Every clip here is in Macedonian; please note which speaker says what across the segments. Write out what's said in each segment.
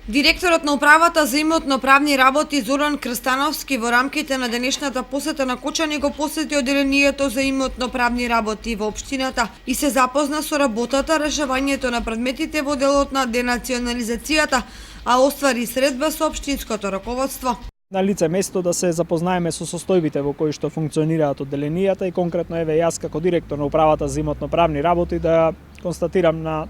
Speaker 1: Директорот на управата за имотно-правни работи Зоран Крстановски во рамките на денешната посета на Кочани го посети одделението за имотно-правни работи во општината и се запозна со работата, решавањето на предметите во делот на денационализацијата, а оствари средба со општинското раководство.
Speaker 2: На лице место да се запознаеме со состојбите во кои што функционираат одделенијата и конкретно еве јас како директор на управата за имотно-правни работи да констатирам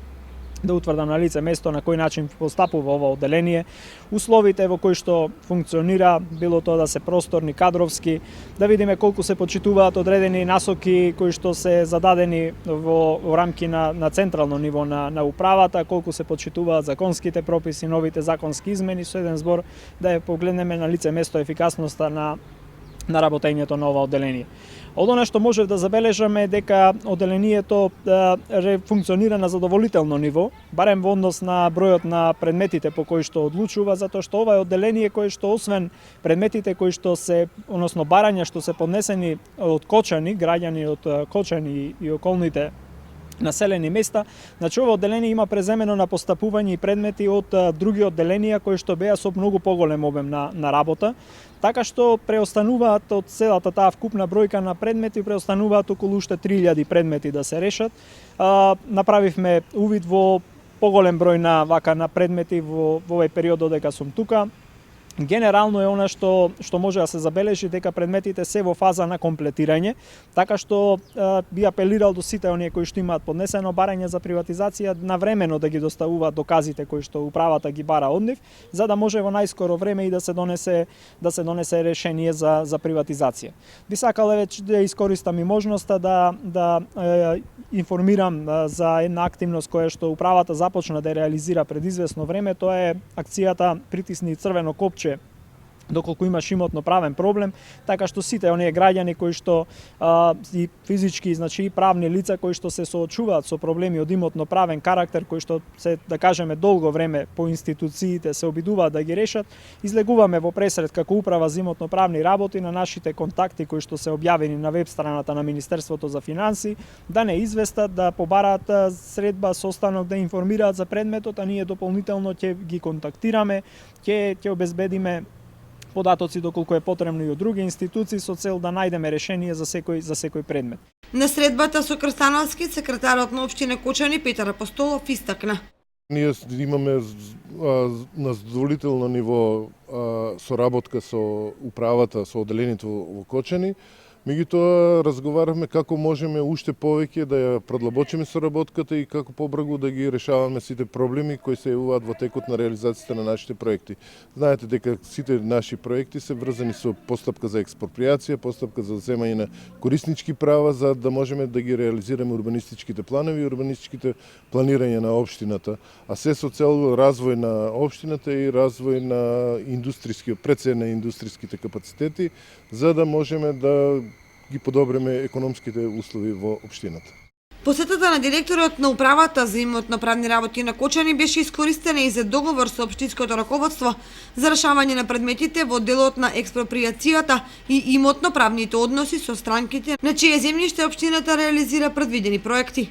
Speaker 2: да утврдам на лице место на кој начин постапува ова одделение, условите во кои што функционира, било тоа да се просторни, кадровски, да видиме колку се почитуваат одредени насоки кои што се зададени во рамки на централно ниво на управата, колку се почитуваат законските прописи, новите законски измени, со еден збор да ја погледнеме на лице место ефикасноста на работењето на ова одделение. Од она што можев да забележаме дека одделението функционира на задоволително ниво, барем во однос на бројот на предметите по кои што одлучува, затоа што ова е одделение кое што освен предметите кои што се, односно барања што се поднесени од Кочани, граѓани од Кочани и околните населени места, значи ова одделение има преземено на постапување и предмети од други одделенија кои што беа со многу поголем обем на работа, така што преостануваат од целата таа вкупна бројка на предмети, преостануваат околу уште 3000 предмети да се решат. Направивме увид во поголем број на предмети во овој период додека сум тука. Генерално е она што може да се забележи дека предметите се во фаза на комплетирање, така што би апелирал до сите оние кои што имаат поднесено барање за приватизација навремено да ги доставуваат доказите кои што управата ги бара од нив, за да може во најскоро време и да се донесе решение за приватизација. Би сакал веќе да искористам и можноста да информирам за една активност која што управата започна да реализира пред известно време, тоа е акцијата Притисни црвено копче доколку имаш имотно правен проблем, така што сите оние граѓани кои што и физички, значи и правни лица кои што се соочуваат со проблеми од имотно правен карактер, кои што се, да кажеме, долго време по институциите се обидуваат да ги решат, излегуваме во пресред како управа за имотно правни работи на нашите контакти кои што се објавени на веб страната на Министерството за финансии, да не известат, да побараат средба, состанок, да информираат за предметот, а ние дополнително ќе ги контактираме, ќе обезбедиме податоци доколку е потребно и од други институции со цел да најдеме решение за секој предмет.
Speaker 1: На средбата со Крстановски, секретарот на општина Кочани Петар Апостолов истакна.
Speaker 3: Ние имаме на задоволително ниво соработка со управата, со одделението во Кочани. Меѓутоа разговаравме како можеме уште повеќе да ја продлабочиме соработката и како побрзо да ги решаваме сите проблеми кои се јавуваат во текот на реализацијата на нашите проекти. Знаете дека сите наши проекти се врзани со постапка за експроприација, постапка за земање на кориснички права за да можеме да ги реализираме урбанистичките планови и урбанистичките планирање на општината, а се со цел развој на општината и развој на пред се на индустријските капацитети, за да можеме да ги подобриме економските услови во општината.
Speaker 1: Посетата на директорот на управата за имотно-правни работи на Кочани беше искористена и за договор со општинското раководство за решавање на предметите во делот на експроприацијата и имотно-правните односи со странките на чие земјиште општината реализира предвидени проекти.